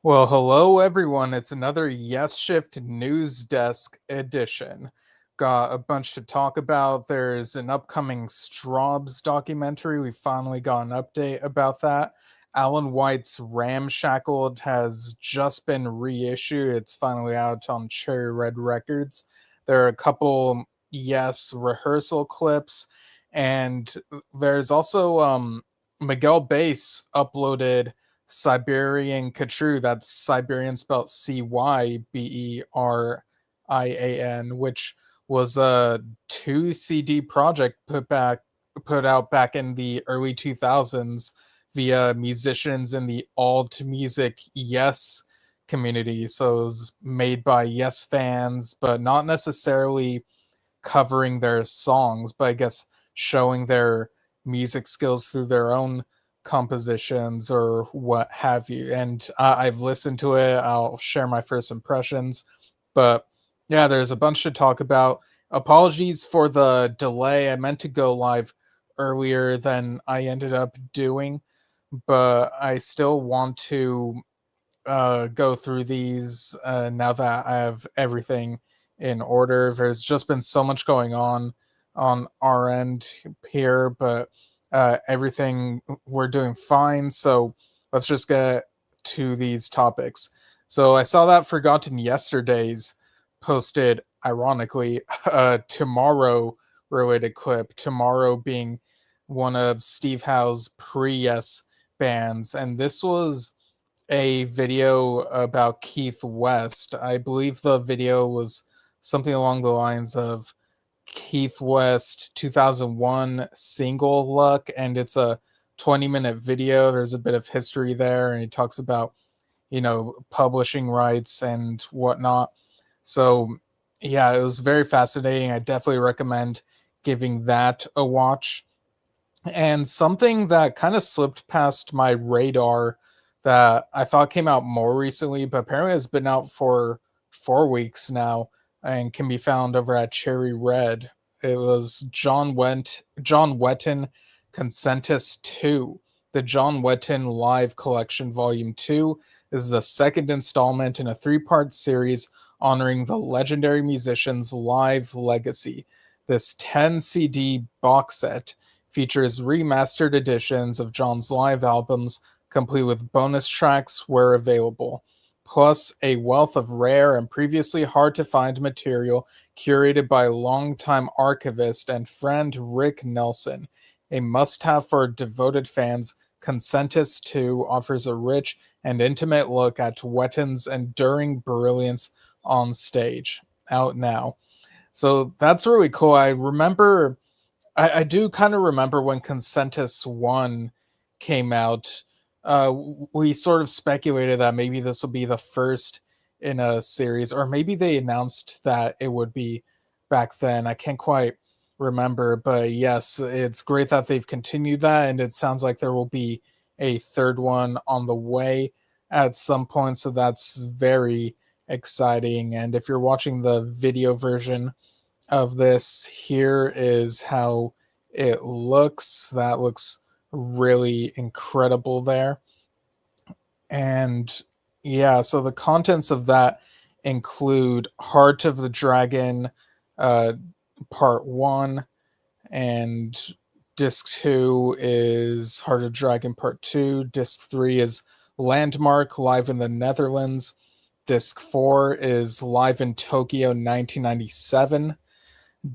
Well, hello everyone. It's another Yesshift News Desk edition. Got a bunch to talk about. There's an upcoming Strawbs documentary. We finally got an update about that. Alan White's Ramshackled has just been reissued. It's finally out on Cherry Red Records. There are a couple rehearsal clips, and there's also Miguelbass uploaded Cyberian Khatru. That's Cyberian spelled Cyberian, which was a 2 CD project put out back in the early 2000s via musicians in the alt music Yes community. So it was made by Yes fans, but not necessarily covering their songs, but I guess showing their music skills through their own compositions or what have you. And I've listened to it. I'll share my first impressions. But yeah, there's a bunch to talk about. Apologies for the delay. I meant to go live earlier than I ended up doing, but I still want to go through these now that I have everything in order. There's just been so much going on our end here, but everything we're doing fine. So let's just get to these topics. So I saw that Forgotten Yesterdays posted, ironically, a Tomorrow related clip. Tomorrow being one of Steve Howe's pre-Yes bands, and this was a video about Keith West. I believe the video was something along the lines of Keith West 2001 single Luck, and it's a 20-minute video. There's a bit of history there, and he talks about, publishing rights and whatnot. So, yeah, it was very fascinating. I definitely recommend giving that a watch. And something that kind of slipped past my radar that I thought came out more recently, but apparently has been out for 4 weeks now and can be found over at Cherry Red. It was John Wetton Consentus 2. The John Wetton Live Collection Volume 2 is the second installment in a 3-part series honoring the legendary musician's live legacy. This 10 CD box set features remastered editions of John's live albums, complete with bonus tracks where available, plus a wealth of rare and previously hard-to-find material curated by longtime archivist and friend Rick Nelson. A must-have for devoted fans, Consentus 2 offers a rich and intimate look at Wetton's enduring brilliance on stage. Out now. So that's really cool. I do kind of remember when Consentus 1 came out. We sort of speculated that maybe this will be the first in a series, or maybe they announced that it would be back then. I can't quite remember, but yes, it's great that they've continued that, and it sounds like there will be a third one on the way at some point, so that's very exciting. And if you're watching the video version of this, here is how it looks. That looks really incredible there. And yeah, so the contents of that include Heart of the Dragon Part 1, and Disc 2 is Heart of Dragon Part 2. Disc 3 is Landmark Live in the Netherlands. Disc 4 is Live in Tokyo 1997.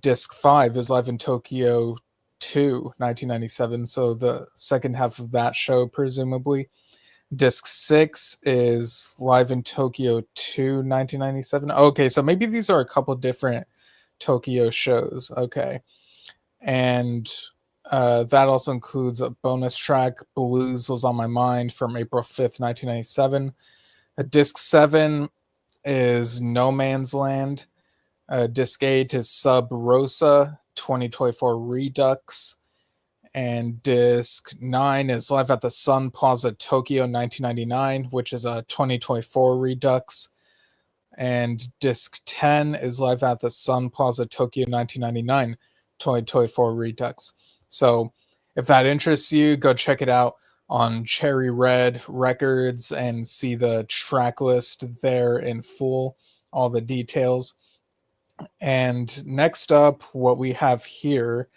Disc 5 is Live in Tokyo 2, 1997. So the second half of that show, presumably. Disc 6 is Live in Tokyo 2, 1997. Okay, so maybe these are a couple different Tokyo shows. Okay. And that also includes a bonus track, Blues Was on My Mind, from April 5th, 1997. Disc 7 is No Man's Land. Disc 8 is Sub Rosa 2024 Redux. And Disc 9 is Live at the Sun Plaza Tokyo 1999, which is a 2024 Redux. And Disc 10 is Live at the Sun Plaza Tokyo 1999, 2024 Redux. So if that interests you, go check it out. on Cherry Red Records and see the track list there in full, all the details. And next up, what we have here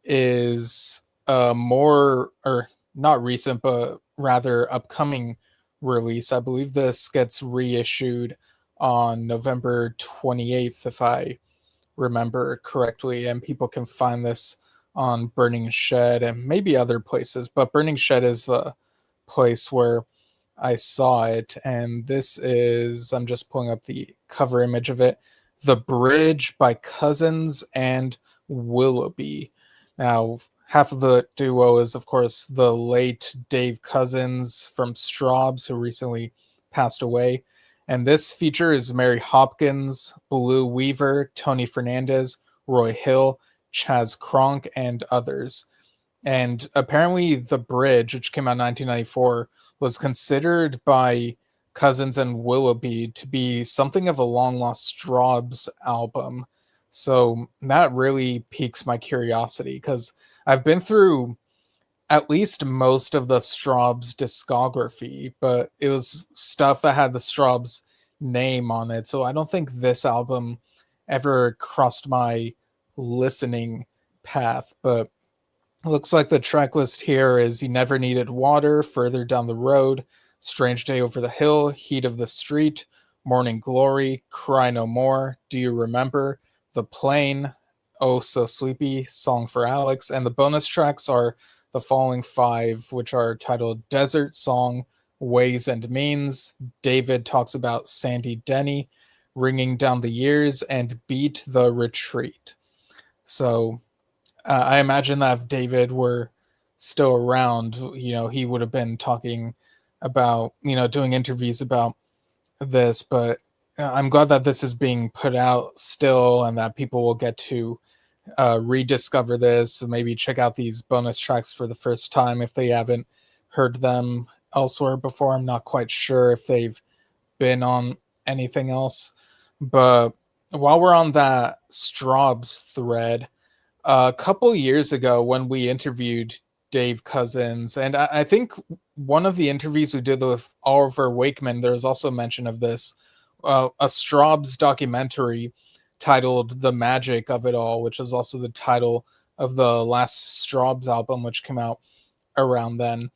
is a more, or not recent, but rather upcoming release. I believe this gets reissued on November 28th, if I remember correctly, and people can find this on Burning Shed and maybe other places, but Burning Shed is the place where I saw it. And this is, I'm just pulling up the cover image of it, The Bridge by Cousins and Willoughby. Now, half of the duo is, of course, the late Dave Cousins from Strawbs, who recently passed away. And this feature is Mary Hopkins, Blue Weaver, Tony Fernandez, Roy Hill, Chaz Kronk, and others. And apparently, The Bridge, which came out in 1994, was considered by Cousins and Willoughby to be something of a long lost Strawbs album. So that really piques my curiosity because I've been through at least most of the Strawbs discography, but it was stuff that had the Strawbs name on it. So I don't think this album ever crossed my listening path. But it looks like the track list here is You Never Needed Water, Further Down the Road, Strange Day Over the Hill, Heat of the Street, Morning Glory, Cry No More, Do You Remember, The Plane, Oh So Sleepy, Song for Alex, and the bonus tracks are the following 5, which are titled Desert Song, Ways and Means, David Talks About Sandy Denny, Ringing Down the Years, and Beat the Retreat. So I imagine that if David were still around, he would have been talking about, doing interviews about this. But I'm glad that this is being put out still and that people will get to rediscover this, maybe check out these bonus tracks for the first time if they haven't heard them elsewhere before. I'm not quite sure if they've been on anything else. But while we're on that Strawbs thread, a couple years ago when we interviewed Dave Cousins, and I think one of the interviews we did with Oliver Wakeman, there was also mention of this, a Strawbs documentary titled The Magic of It All, which is also the title of the last Strawbs album, which came out around then.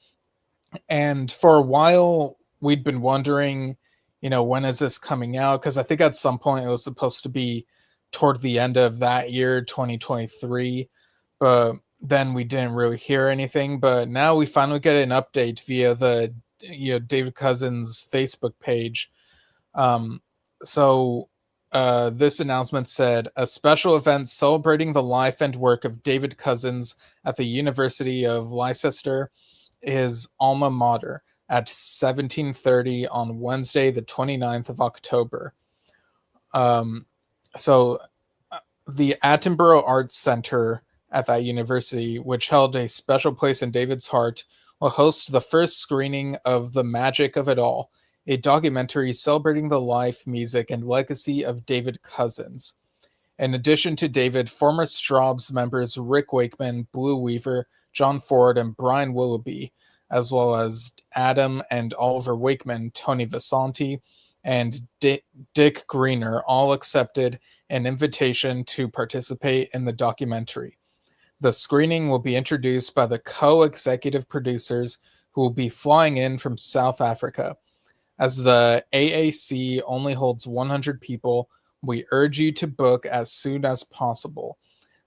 And for a while, we'd been wondering, when is this coming out? Because I think at some point it was supposed to be toward the end of that year, 2023. But then we didn't really hear anything. But now we finally get an update via the David Cousins Facebook page. So this announcement said, a special event celebrating the life and work of David Cousins at the University of Leicester, his alma mater, at 17:30 on Wednesday, the 29th of October. So the Attenborough Arts Center at that university, which held a special place in David's heart, will host the first screening of The Magic of It All, a documentary celebrating the life, music, and legacy of David Cousins. In addition to David, former Strawbs members Rick Wakeman, Blue Weaver, John Ford, and Brian Willoughby, as well as Adam and Oliver Wakeman, Tony Vasanti, and Dick Greener, all accepted an invitation to participate in the documentary. The screening will be introduced by the co-executive producers who will be flying in from South Africa. As the AAC only holds 100 people, we urge you to book as soon as possible.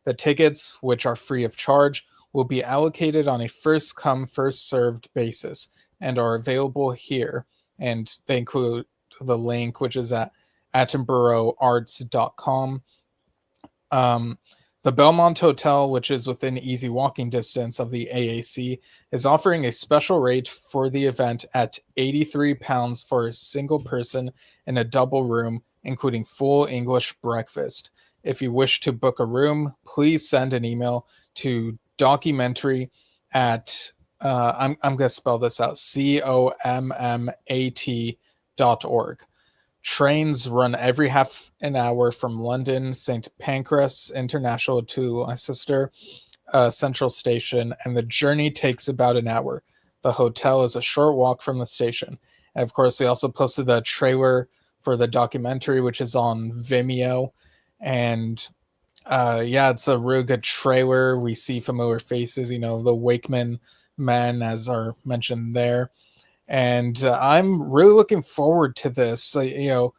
The tickets, which are free of charge, will be allocated on a first-come, first-served basis and are available here. And they include the link, which is at attenborougharts.com. The Belmont Hotel, which is within easy walking distance of the AAC, is offering a special rate for the event at £83 for a single person in a double room, including full English breakfast. If you wish to book a room, please send an email to documentary at, I'm going to spell this out, commat.org. Trains run every half an hour from London St. Pancras International to Leicester Central Station, and the journey takes about an hour. The hotel is a short walk from the station. And of course, we also posted the trailer for the documentary, which is on Vimeo. And yeah, it's a really good trailer. We see familiar faces, the Wakeman men, as are mentioned there. And I'm really looking forward to this. Uh,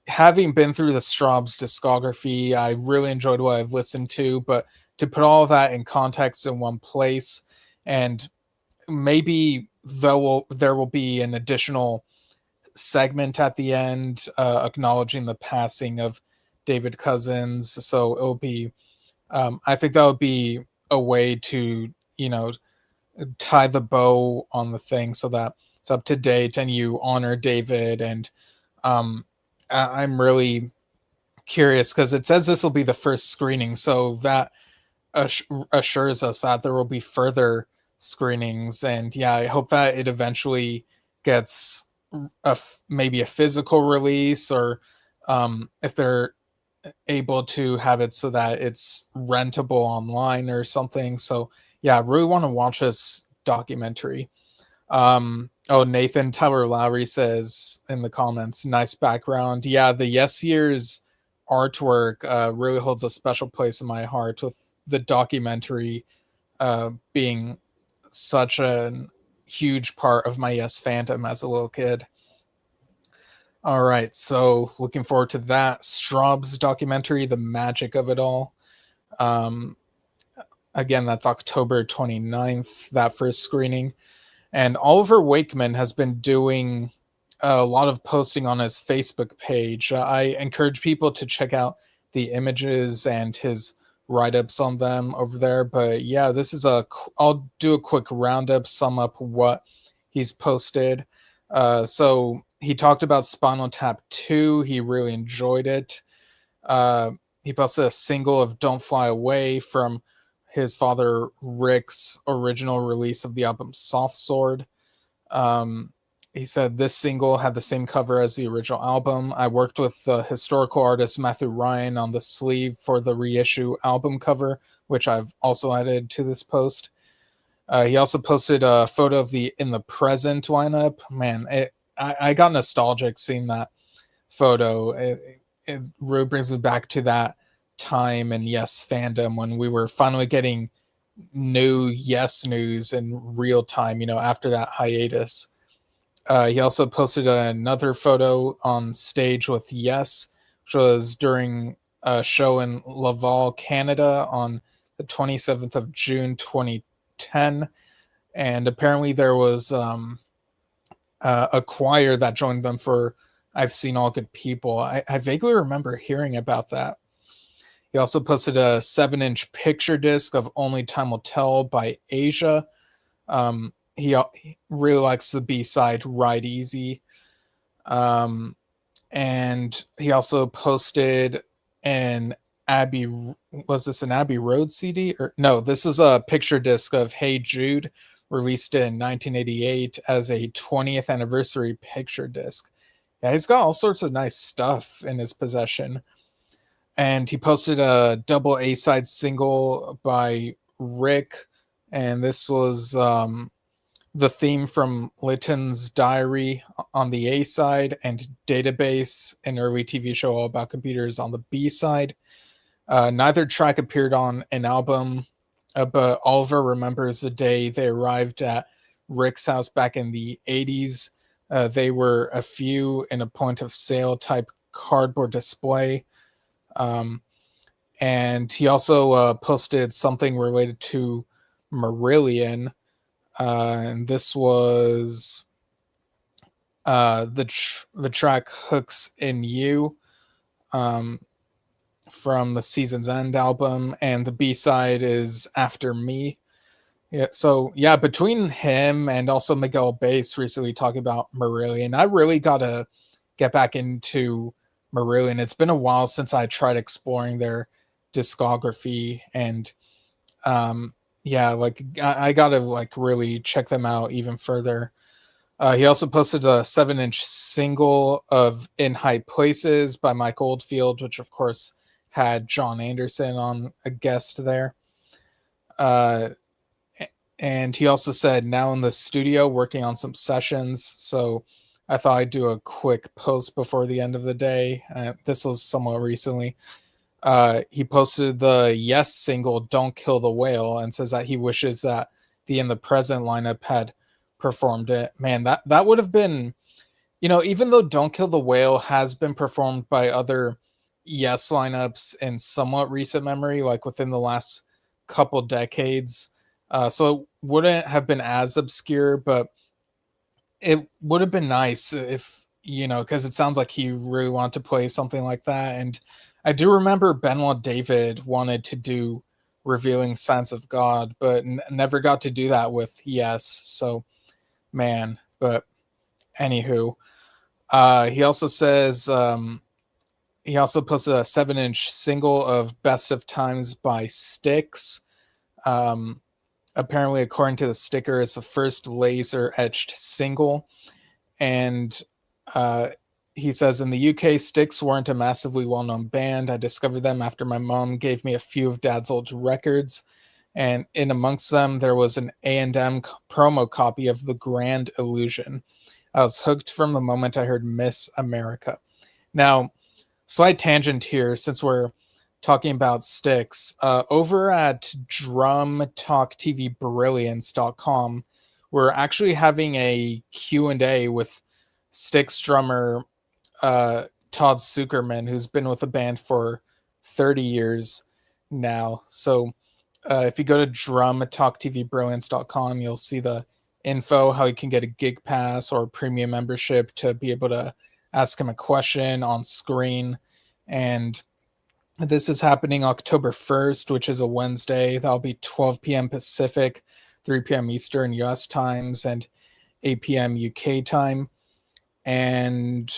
having been through the Strawbs discography, I really enjoyed what I've listened to, but to put all of that in context in one place, and maybe there will be an additional segment at the end acknowledging the passing of David Cousins. So it'll be, I think that would be a way to, tie the bow on the thing so that it's up to date and you honor David. And I'm really curious because it says this will be the first screening, so that assures us that there will be further screenings. And yeah, I hope that it eventually gets maybe a physical release, or if they're able to have it so that it's rentable online or something. So yeah, I really want to watch this documentary. Oh, Nathan Tyler Lowry says in the comments, nice background. Yeah, the Yes Years artwork really holds a special place in my heart, with the documentary being such a huge part of my Yes fandom as a little kid. All right, so looking forward to that. Strawbs documentary, The Magic of It All. Again, that's October 29th, that first screening. And Oliver Wakeman has been doing a lot of posting on his Facebook page. I encourage people to check out the images and his write-ups on them over there. But yeah, I'll do a quick roundup, sum up what he's posted. So he talked about Spinal Tap 2. He really enjoyed it. He posted a single of Don't Fly Away from his father Rick's original release of the album Soft Sword. He said this single had the same cover as the original album. I worked with the historical artist Matthew Ryan on the sleeve for the reissue album cover, which I've also added to this post. He also posted a photo of the In the Present lineup. Man, I got nostalgic seeing that photo. It really brings me back to that time in Yes fandom when we were finally getting new Yes news in real time, after that hiatus. He also posted another photo on stage with Yes, which was during a show in Laval, Canada on the 27th of June 2010. And apparently there was a choir that joined them for I've Seen All Good People. I vaguely remember hearing about that. He also posted a 7-inch picture disc of Only Time Will Tell by Asia. He really likes the B-side Ride Easy. And he also posted an Abbey Road CD? Or no, this is a picture disc of Hey Jude, released in 1988 as a 20th anniversary picture disc. Yeah, he's got all sorts of nice stuff in his possession. And he posted a double A-side single by Rick, and this was the theme from Lytton's Diary on the A-side, and Database, an early TV show all about computers, on the B-side. Neither track appeared on an album, but Oliver remembers the day they arrived at Rick's house back in the 80s. They were a few in a point-of-sale type cardboard display. And he also posted something related to Marillion. And this was the track Hooks in You from the Season's End album, and the B-side is After Me. Yeah, so yeah, between him and also Miguelbass recently talking about Marillion, I really gotta get back into Marillion. It's been a while since I tried exploring their discography, and yeah, like I gotta like really check them out even further. He also posted a 7-inch single of In High Places by Mike Oldfield, which of course had John Anderson on a guest there. And he also said now in the studio working on some sessions. So I thought I'd do a quick post before the end of the day. This was somewhat recently. He posted the Yes single "Don't Kill the Whale" and says that he wishes that the In the Present lineup had performed it. Man, that would have been, even though "Don't Kill the Whale" has been performed by other Yes lineups in somewhat recent memory, like within the last couple decades. So it wouldn't have been as obscure, but it would have been nice if, because it sounds like he really wanted to play something like that. And I do remember Benoit David wanted to do Revealing Signs of God, but never got to do that with Yes. So, man, but anywho, he also says, he also posted a 7-inch single of Best of Times by Styx. Apparently, according to the sticker, it's the first laser etched single. And he says, in the UK, Styx weren't a massively well-known band. I discovered them after my mom gave me a few of Dad's old records. And in amongst them, there was an A&M promo copy of The Grand Illusion. I was hooked from the moment I heard Miss America. Now, slight tangent here, since we're talking about Styx. Over at drumtalktvbrilliance.com, we're actually having a Q&A with Styx drummer Todd Zuckerman, who's been with the band for 30 years now. So if you go to drumtalktvbrilliance.com, you'll see the info, how you can get a gig pass or premium membership to be able to ask him a question on screen. And this is happening October 1st, which is a Wednesday. That'll be 12 p.m. Pacific, 3 p.m. Eastern US times, and 8 p.m. UK time. And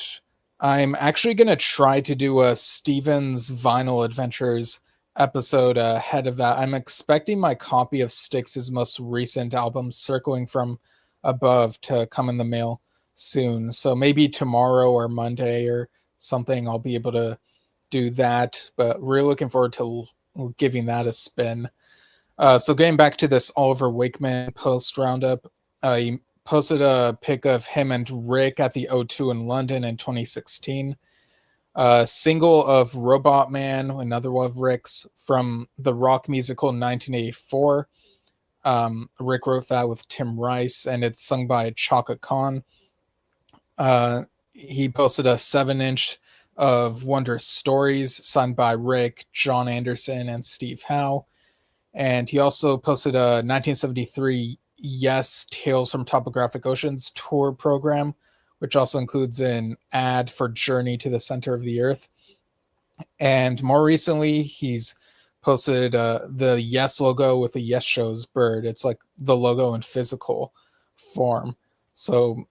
I'm actually going to try to do a Steven's Vinyl Adventures episode ahead of that. I'm expecting my copy of Styx's most recent album, Circling from Above, to come in the mail soon. So maybe tomorrow or Monday or something, I'll be able to do that, but really looking forward to giving that a spin. So getting back to this Oliver Wakeman post roundup, he posted a pic of him and Rick at the O2 in London in 2016. A single of Robot Man, another one of Rick's, from the rock musical 1984. Rick wrote that with Tim Rice, and it's sung by Chaka Khan. He posted a 7-inch of Wondrous Stories, signed by Rick, John Anderson, and Steve Howe. And he also posted a 1973 Yes Tales from Topographic Oceans tour program, which also includes an ad for Journey to the Center of the Earth. And more recently, he's posted the Yes logo with the Yes Show's bird. It's like the logo in physical form. So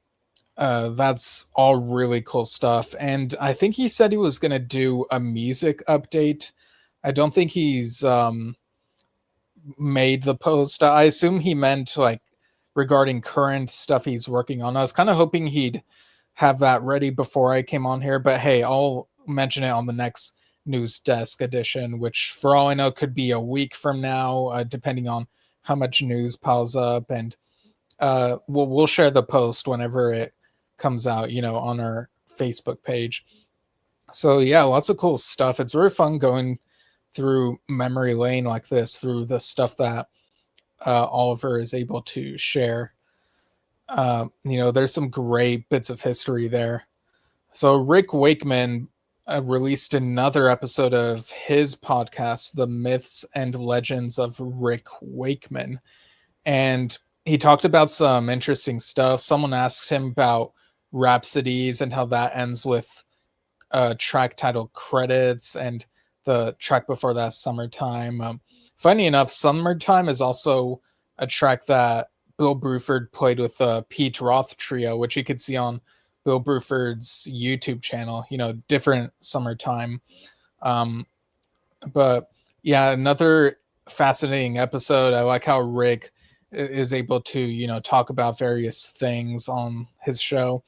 that's all really cool stuff. And I think he said he was going to do a music update. I don't think he's made the post. I assume he meant like regarding current stuff he's working on. I was kind of hoping he'd have that ready before I came on here, but hey, I'll mention it on the next News Desk edition, which for all I know could be a week from now, depending on how much news piles up. And we'll share the post whenever it comes out, on our Facebook page. So yeah, lots of cool stuff. It's really fun going through memory lane like this, through the stuff that Oliver is able to share. There's some great bits of history there. So Rick Wakeman released another episode of his podcast, The Myths and Legends of Rick Wakeman. And he talked about some interesting stuff. Someone asked him about Rhapsodies and how that ends with a track titled Credits, and the track before that, Summertime. Funny enough, Summertime is also a track that Bill Bruford played with the Pete Roth trio, which you could see on Bill Bruford's YouTube channel, different Summertime. But yeah, another fascinating episode. I like how Rick is able to, talk about various things on his show.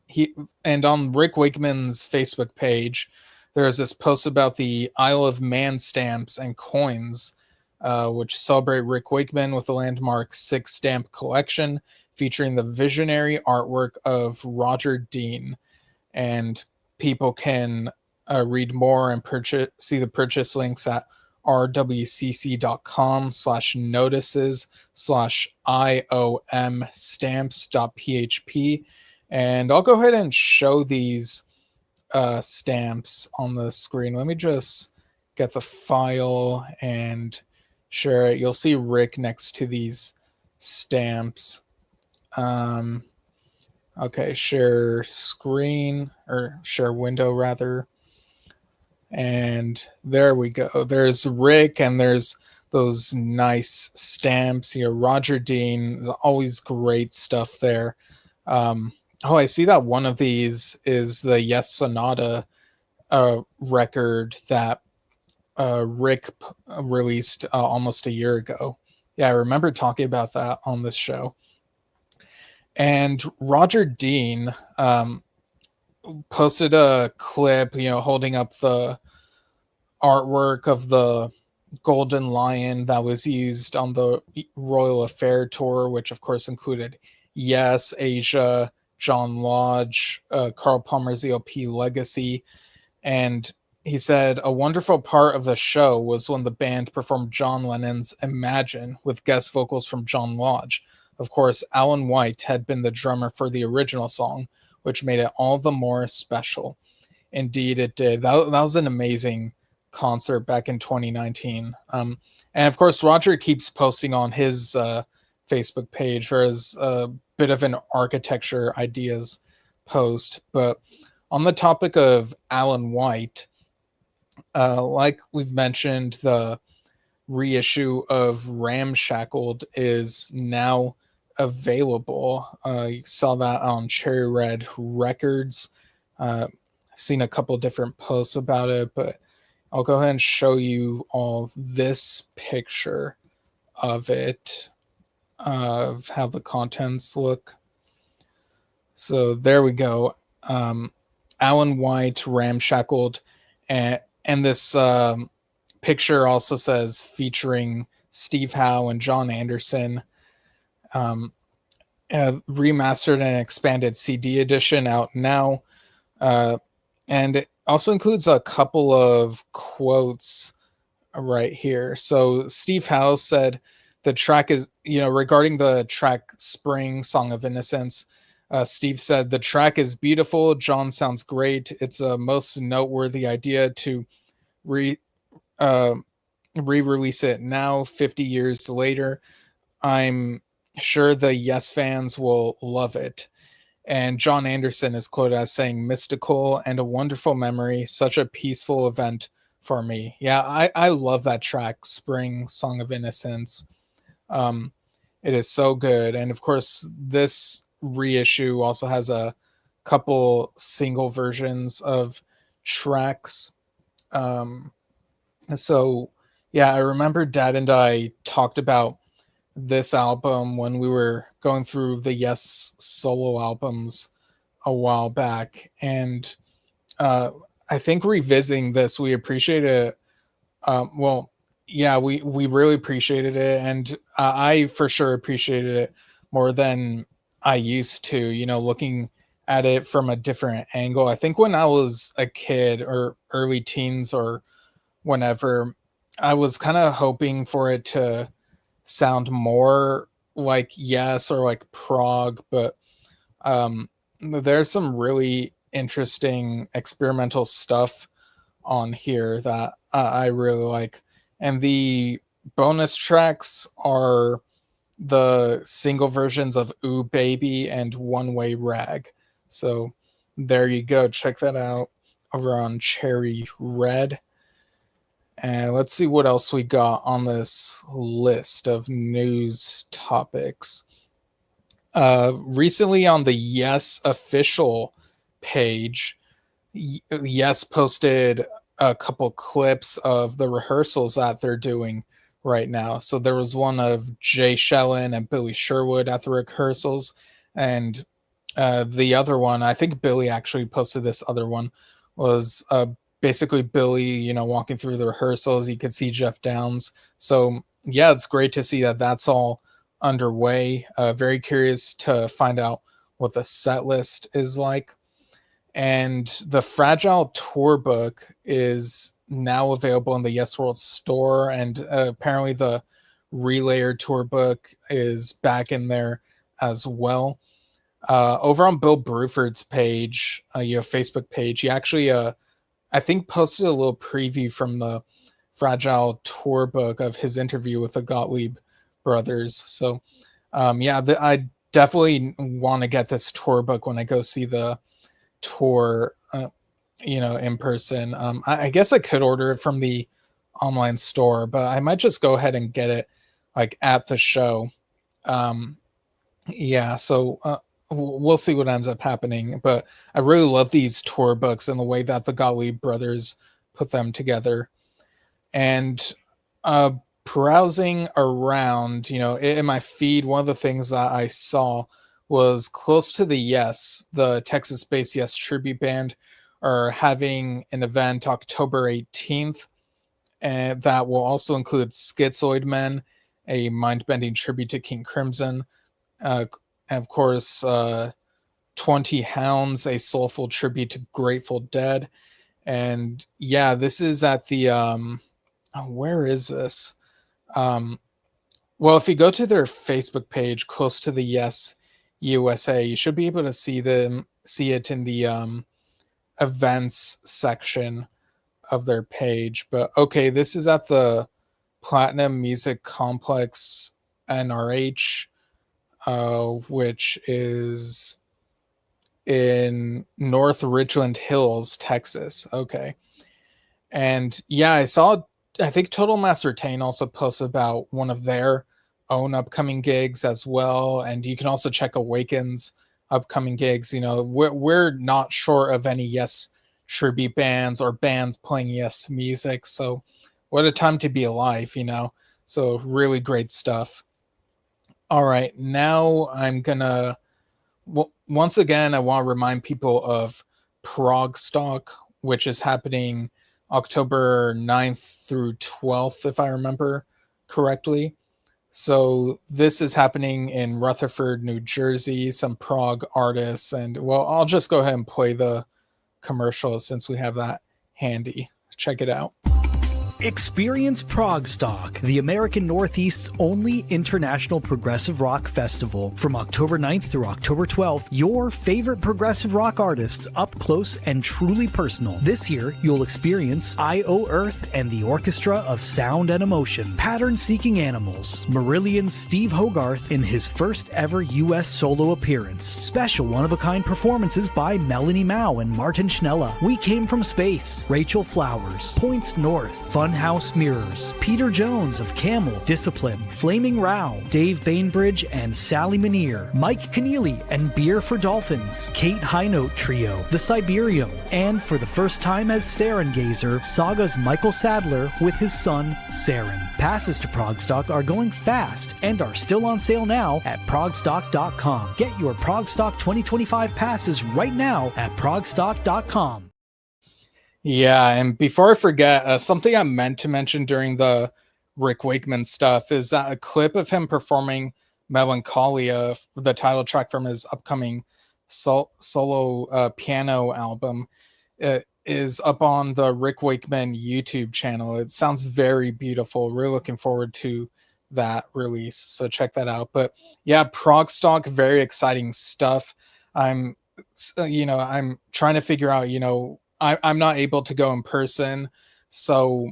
He on Rick Wakeman's Facebook page, there's this post about the Isle of Man stamps and coins which celebrate Rick Wakeman with the landmark 6-stamp collection featuring the visionary artwork of Roger Dean. And people can read more and see the purchase links at rwcc.com/notices/IOM stamps.php. And I'll go ahead and show these stamps on the screen. Let me just get the file and share it. You'll see Rick next to these stamps. Okay, share screen, or share window rather. And there we go. There's Rick, and there's those nice stamps here. Roger Dean, always great stuff there. Oh, I see that one of these is the Yes Sonata record that Rick released almost a year ago. Yeah, I remember talking about that on this show. And Roger Dean posted a clip, holding up the artwork of the Golden Lion that was used on the Royal Affair tour, which of course included Yes, Asia, John Lodge, Carl Palmer's ELP Legacy. And he said, a wonderful part of the show was when the band performed John Lennon's Imagine with guest vocals from John Lodge. Of course, Alan White had been the drummer for the original song, which made it all the more special. Indeed, it did. That was an amazing concert back in 2019. And of course, Roger keeps posting on his Facebook page for his bit of an architecture ideas post. But on the topic of Alan White, like we've mentioned, the reissue of Ramshackled is now available. You saw that on Cherry Red Records. I've seen a couple different posts about it, but I'll go ahead and show you all this picture of it, of how the contents look. So there we go. Alan White, Ramshackled, and this picture also says featuring Steve Howe and John Anderson. Remastered and expanded CD edition out now. And it also includes a couple of quotes right here. So Steve Howe said the track is, regarding the track Spring, Song of Innocence, Steve said, the track is beautiful. John sounds great. It's a most noteworthy idea to re-release it now, 50 years later. I'm sure the Yes fans will love it. And John Anderson is quoted as saying, mystical and a wonderful memory, such a peaceful event for me. Yeah, I love that track, Spring, Song of Innocence. It is so good. And of course, this reissue also has a couple single versions of tracks. So yeah, I remember Dad and I talked about this album when we were going through the Yes solo albums a while back, and I think revisiting this, we appreciated it. We really appreciated it, and I for sure appreciated it more than I used to, looking at it from a different angle. I think when I was a kid or early teens or whenever, I was kind of hoping for it to sound more like Yes or like prog, but there's some really interesting experimental stuff on here that I really like. And the bonus tracks are the single versions of Ooh Baby and One Way Rag. So there you go. Check that out over on Cherry Red. And let's see what else we got on this list of news topics. Recently on the Yes official page, Yes posted a couple clips of the rehearsals that they're doing right now. So there was one of Jay Shellen and Billy Sherwood at the rehearsals, and the other one, I think Billy actually posted this other one, was basically Billy, walking through the rehearsals. You could see Jeff Downs. So yeah, it's great to see that that's all underway. Very curious to find out what the set list is like. And the Fragile Tour book is now available in the Yes World store, and apparently the Relayer Tour book is back in there as well. Over on Bill Bruford's page, Facebook page, he actually, I think, posted a little preview from the Fragile Tour book of his interview with the Gottlieb brothers. So, I definitely want to get this tour book when I go see the tour, in person. I guess I could order it from the online store, but I might just go ahead and get it like at the show. Um, so we'll see what ends up happening. But I really love these tour books and the way that the Gottlieb brothers put them together. And browsing around, in my feed, one of the things that I saw was close to the Yes, the Texas-based Yes tribute band are having an event October 18th, and that will also include Schizoid Men, a mind-bending tribute to King Crimson, and of course, 20 Hounds, a soulful tribute to Grateful Dead. And yeah, this is at the where is this? Well, if you go to their Facebook page, close to the Yes USA, you should be able to see it in the events section of their page. But okay, this is at the Platinum Music Complex NRH, which is in North Richland Hills, Texas. Okay. And yeah, I think Total Master Tane also posts about one of their own upcoming gigs as well. And you can also check Awaken's upcoming gigs. We're not sure of any Yes tribute bands or bands playing Yes music. So what a time to be alive, So really great stuff. All right, now I'm gonna, once again, I want to remind people of Progstock, which is happening October 9th through 12th, if I remember correctly. So this is happening in Rutherford, New Jersey, some prog artists. And well, I'll just go ahead and play the commercial since we have that handy. Check it out. Experience Progstock, the American Northeast's only international progressive rock festival. From October 9th through October 12th, your favorite progressive rock artists up close and truly personal. This year, you'll experience I.O. Earth and the Orchestra of Sound and Emotion, Pattern Seeking Animals, Marillion's Steve Hogarth in his first ever U.S. solo appearance, special one-of-a-kind performances by Melanie Mao and Martin Schnella, We Came From Space, Rachel Flowers, Points North, Funhouse Mirrors, Peter Jones of Camel, Discipline, Flaming Row, Dave Bainbridge and Sally Manier, Mike Keneally and Beer for Dolphins, Kate Highnote Trio, The Cyberian, and for the first time as Saren Gazer, Saga's Michael Sadler with his son, Saren. Passes to Progstock are going fast and are still on sale now at progstock.com. Get your Progstock 2025 passes right now at progstock.com. Yeah, and before I forget, something I meant to mention during the Rick Wakeman stuff is that a clip of him performing Melancholia, the title track from his upcoming solo piano album, is up on the Rick Wakeman YouTube channel. It sounds very beautiful. Really looking forward to that release, so check that out. But yeah, Progstock, very exciting stuff. I'm trying to figure out, I'm not able to go in person, so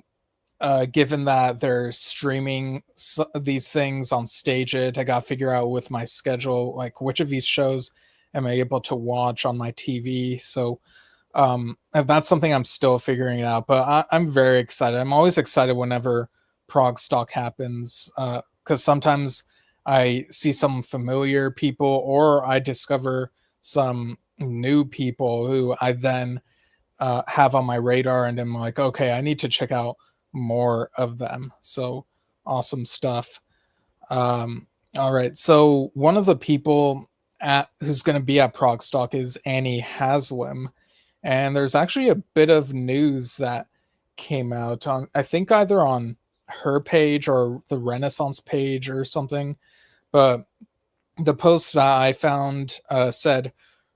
given that they're streaming these things on StageIt, I got to figure out with my schedule, like which of these shows am I able to watch on my TV. So that's something I'm still figuring out, but I'm very excited. I'm always excited whenever Progstock happens, because sometimes I see some familiar people or I discover some new people who I then have on my radar, and I'm like, okay, I need to check out more of them. So awesome stuff. All right, so one of the people who's going to be at Progstock is Annie Haslam, and there's actually a bit of news that came out on, I think, either on her page or the Renaissance page or something, but the post that I found said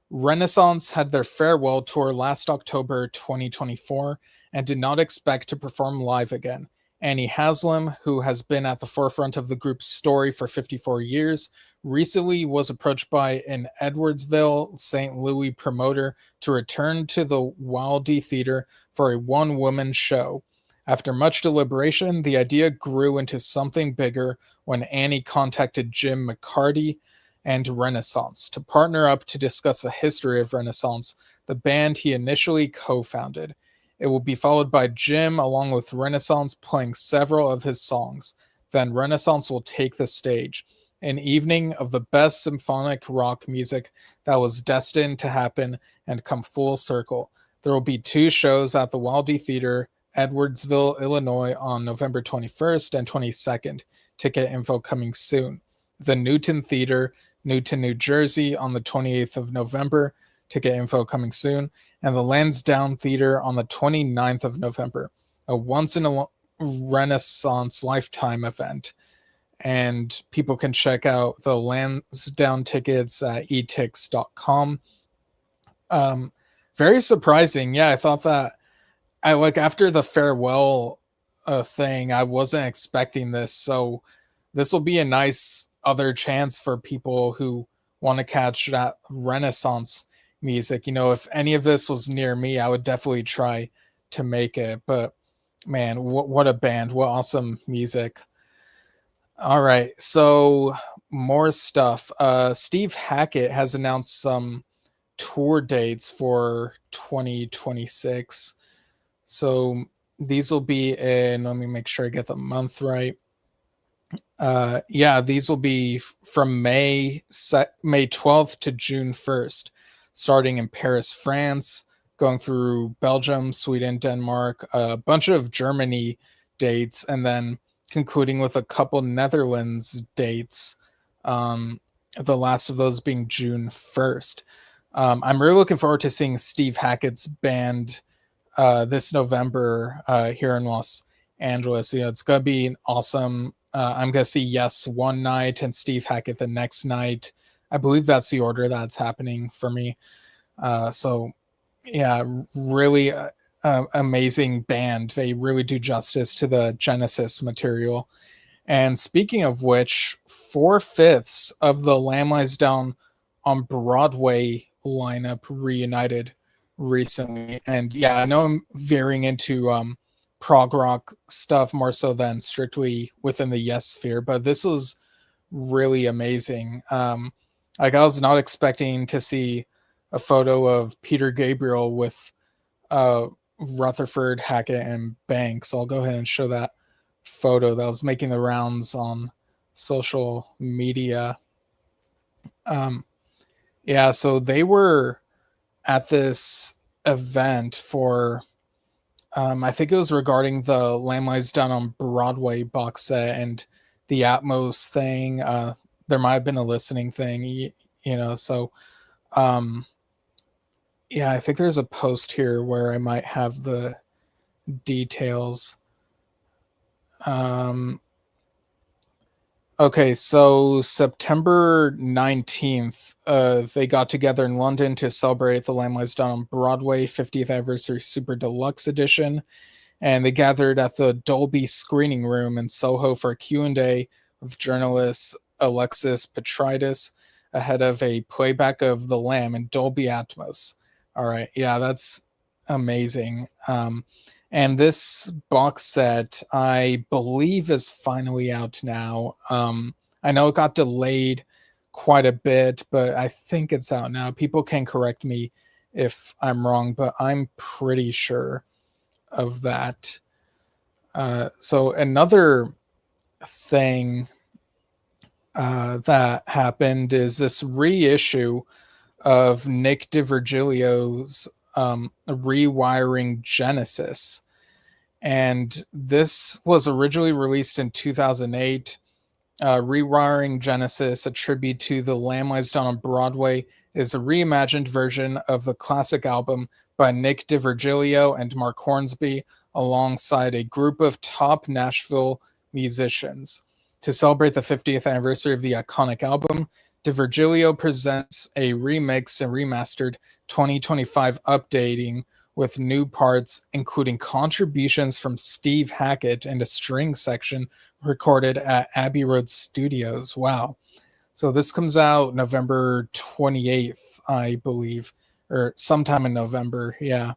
Renaissance had their farewell tour last October 2024 and did not expect to perform live again. Annie Haslam, who has been at the forefront of the group's story for 54 years, recently was approached by an Edwardsville, St. Louis promoter to return to the Wildey Theater for a one-woman show. After much deliberation, the idea grew into something bigger when Annie contacted Jim McCarty and Renaissance to partner up to discuss the history of Renaissance, the band he initially co-founded. It will be followed by Jim, along with Renaissance, playing several of his songs. Then Renaissance will take the stage. An evening of the best symphonic rock music that was destined to happen and come full circle. There will be 2 shows at the Wildey Theater, Edwardsville, Illinois, on November 21st and 22nd. Ticket info coming soon. The Newton Theater, Newton, New Jersey, on the 28th of November. Ticket info coming soon. And the Lansdowne Theater on the 29th of November. A once-in-a-Renaissance lifetime event. And people can check out the Lansdowne tickets at etix.com. Very surprising. Yeah, I thought that after the farewell thing, I wasn't expecting this. So this will be a nice other chance for people who want to catch that Renaissance music. If any of this was near me, I would definitely try to make it. But man, what a band. What awesome music. All right, so more stuff. Steve Hackett has announced some tour dates for 2026. So these will be in, let me make sure I get the month right. These will be from May 12th to June 1st, starting in Paris, France, going through Belgium, Sweden, Denmark, a bunch of Germany dates, and then concluding with a couple Netherlands dates, the last of those being June 1st. I'm really looking forward to seeing Steve Hackett's band this November here in Los Angeles. It's going to be an awesome. I'm going to see Yes one night and Steve Hackett the next night. I believe that's the order that's happening for me. Really amazing band. They really do justice to the Genesis material. And speaking of which, 4/5 of the Lamb Lies Down on Broadway lineup reunited recently. And yeah, I know I'm veering into prog rock stuff more so than strictly within the Yes sphere, but this was really amazing. I was not expecting to see a photo of Peter Gabriel with Rutherford, Hackett, and Banks. I'll go ahead and show that photo that was making the rounds on social media. So they were at this event for I think it was regarding the Lamb Lies Down on Broadway box set and the Atmos thing. There might have been a listening thing, I think there's a post here where I might have the details. Okay, so September 19th, they got together in London to celebrate the Lamb Lies Down on Broadway 50th Anniversary Super Deluxe Edition, and they gathered at the Dolby Screening Room in Soho for a Q&A with journalist Alexis Petridis ahead of a playback of The Lamb in Dolby Atmos. All right, yeah, that's amazing. And this box set, I believe, is finally out now. I know it got delayed quite a bit, but I think it's out now. People can correct me if I'm wrong, but I'm pretty sure of that. So another thing that happened is this reissue of Nick DiVirgilio's Rewiring Genesis. And this was originally released in 2008. Rewiring Genesis, a tribute to the Lamb Lies Down on Broadway, is a reimagined version of the classic album by Nick DiVirgilio and Mark Hornsby, alongside a group of top Nashville musicians. To celebrate the 50th anniversary of the iconic album, DeVirgilio presents a remixed and remastered 2025 updating with new parts, including contributions from Steve Hackett and a string section recorded at Abbey Road Studios. Wow. So this comes out November 28th, I believe, or sometime in November. Yeah.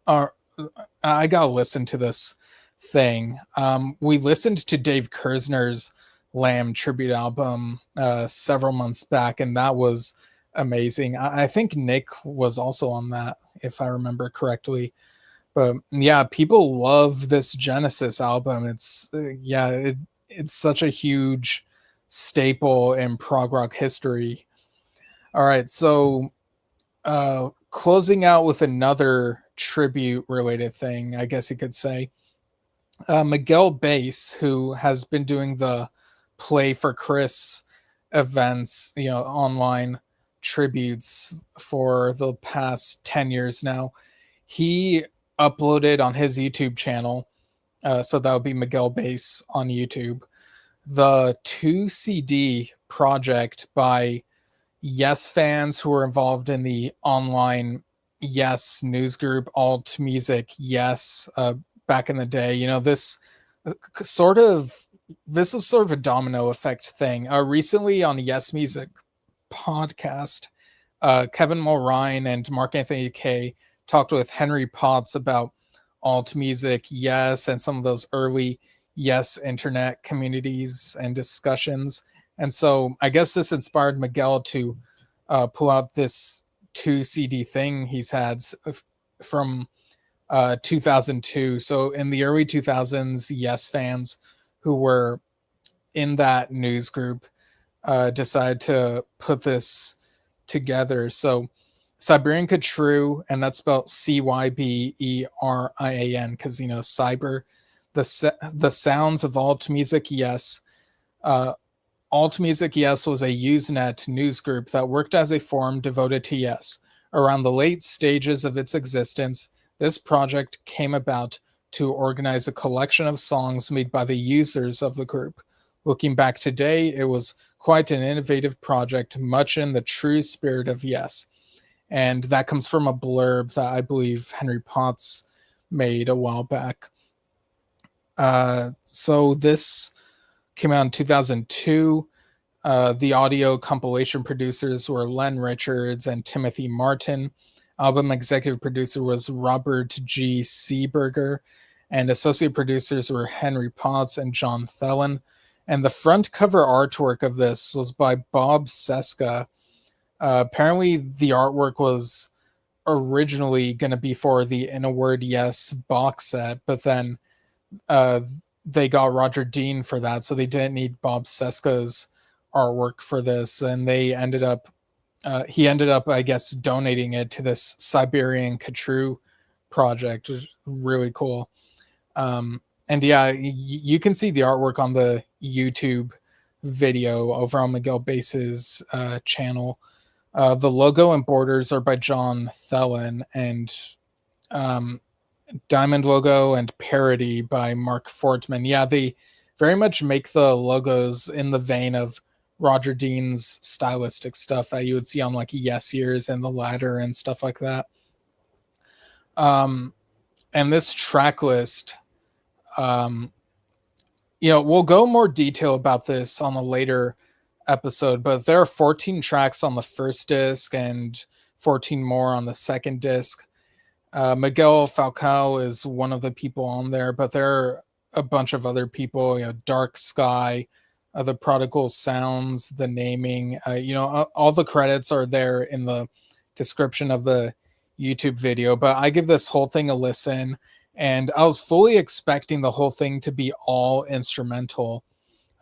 I got to listen to this thing. We listened to Dave Kersner's Lamb tribute album several months back, and that was amazing. I think Nick was also on that, if I remember correctly. But yeah, people love this Genesis album. It's it's such a huge staple in prog rock history. All right, so closing out with another tribute related thing, I guess you could say. Miguelbass, who has been doing the Play for Chris events, online tributes for the past 10 years now, he uploaded on his YouTube channel, so that would be Miguelbass on YouTube, the 2 CD project by Yes fans who were involved in the online Yes news group, Alt Music Yes, back in the day. This is sort of a domino effect thing. Recently on Yes Music podcast, Kevin Mulrine and Mark Anthony Kay talked with Henry Potts about Alt Music Yes and some of those early Yes internet communities and discussions. And so I guess this inspired Miguel to pull out this 2 CD thing he's had from 2002. So in the early 2000s, Yes fans who were in that news group decided to put this together. So Cyberian Khatru, and that's spelled Cyberian, because cyber, the sounds of Alt Music Yes. Alt Music Yes was a Usenet news group that worked as a forum devoted to Yes. Around the late stages of its existence, this project came about to organize a collection of songs made by the users of the group. Looking back today, it was quite an innovative project, much in the true spirit of Yes. And that comes from a blurb that I believe Henry Potts made a while back. So this came out in 2002. The audio compilation producers were Len Richards and Timothy Martin. Album executive producer was Robert G. Seeberger, and associate producers were Henry Potts and John Thelen. And the front cover artwork of this was by Bob Seska. Apparently, the artwork was originally going to be for the In a Word Yes box set, but then they got Roger Dean for that, so they didn't need Bob Seska's artwork for this, and he ended up, I guess, donating it to this Cyberian Khatru project, which is really cool. And yeah, you can see the artwork on the YouTube video over on Miguelbass's channel. The logo and borders are by John Thelen, and Diamond logo and parody by Mark Fortman. Yeah, they very much make the logos in the vein of Roger Dean's stylistic stuff that you would see on like Yes Years and The Ladder and stuff like that. And this track list, we'll go more detail about this on a later episode, but there are 14 tracks on the first disc and 14 more on the second disc. Miguel Falcao is one of the people on there, but there are a bunch of other people, Dark Sky, the Prodigal Sounds, the naming, all the credits are there in the description of the YouTube video, but I give this whole thing a listen, and I was fully expecting the whole thing to be all instrumental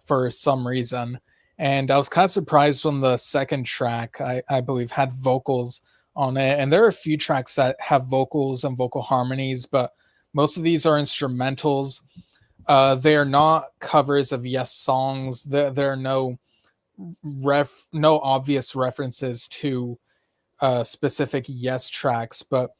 for some reason. And I was kind of surprised when the second track, I believe, had vocals on it. And there are a few tracks that have vocals and vocal harmonies, but most of these are instrumentals. They are not covers of Yes songs. There are no obvious references to specific Yes tracks, but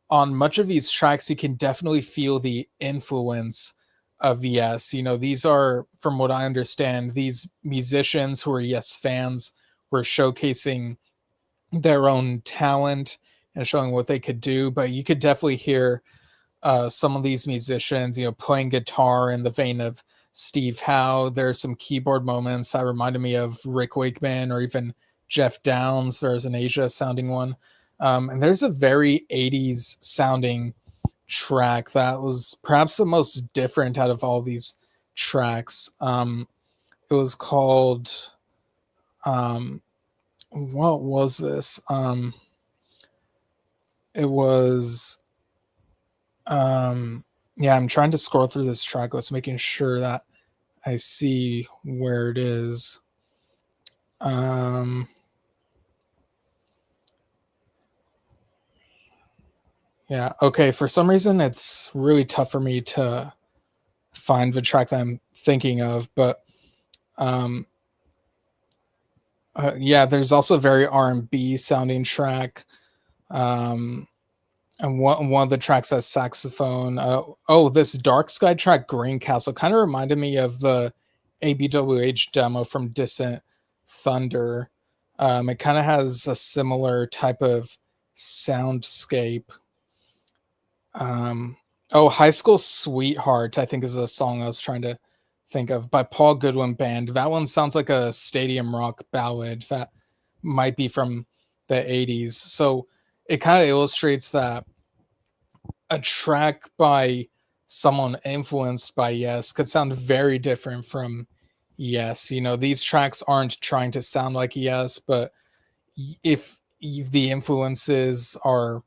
on much of these tracks, you can definitely feel the influence of Yes. These are, from what I understand, these musicians who are Yes fans were showcasing their own talent and showing what they could do. But you could definitely hear some of these musicians, playing guitar in the vein of Steve Howe. There's some keyboard moments that reminded me of Rick Wakeman or even Jeff Downs. There's an Asia sounding one. And there's a very 80s sounding track that was perhaps the most different out of all these tracks. It was called, what was this? It was, yeah, I'm trying to scroll through this track list, making sure that I see where it is. Yeah, okay. For some reason, it's really tough for me to find the track that I'm thinking of, but yeah, there's also a very R&B sounding track. And one of the tracks has saxophone. This Dark Sky track, Green Castle, kind of reminded me of the ABWH demo from Distant Thunder. It kind of has a similar type of soundscape. High School Sweetheart, I think, is the song I was trying to think of, by Paul Goodwin Band. That one sounds like a stadium rock ballad that might be from the 80s. So it kind of illustrates that a track by someone influenced by Yes could sound very different from Yes. These tracks aren't trying to sound like Yes, but if the influences are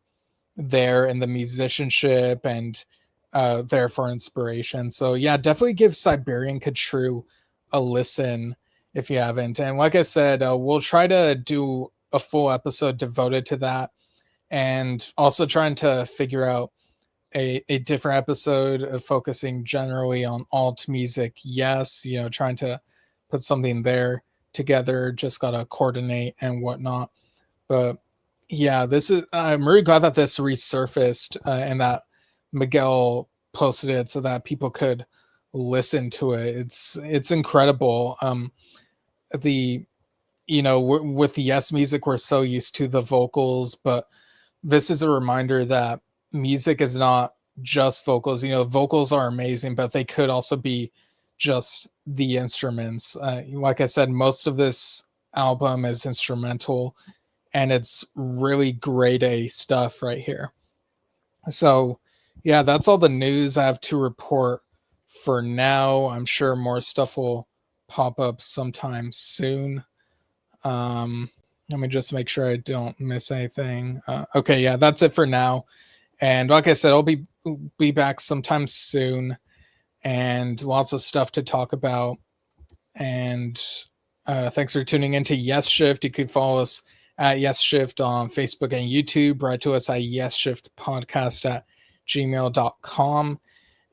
there in the musicianship and there for inspiration. So yeah, definitely give Cyberian Khatru a listen if you haven't. And like I said, we'll try to do a full episode devoted to that, and also trying to figure out a different episode of focusing generally on alt music. Yes, trying to put something there together. Just gotta coordinate and whatnot. But yeah, I'm really glad that this resurfaced and that Miguel posted it so that people could listen to it. It's incredible. With the Yes music, we're so used to the vocals, but this is a reminder that music is not just vocals. Vocals are amazing, but they could also be just the instruments. Like I said, most of this album is instrumental, and it's really grade A stuff right here. So yeah, that's all the news I have to report for now. I'm sure more stuff will pop up sometime soon. Let me just make sure I don't miss anything. Okay, yeah, that's it for now. And like I said, I'll be back sometime soon, and lots of stuff to talk about. And thanks for tuning into Yesshift. You could follow us at Yesshift on Facebook and YouTube. Write to us at yesshiftpodcast@gmail.com.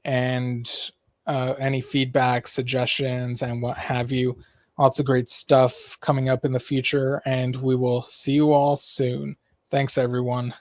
And any feedback, suggestions, and what have you. Lots of great stuff coming up in the future, and we will see you all soon. Thanks, everyone.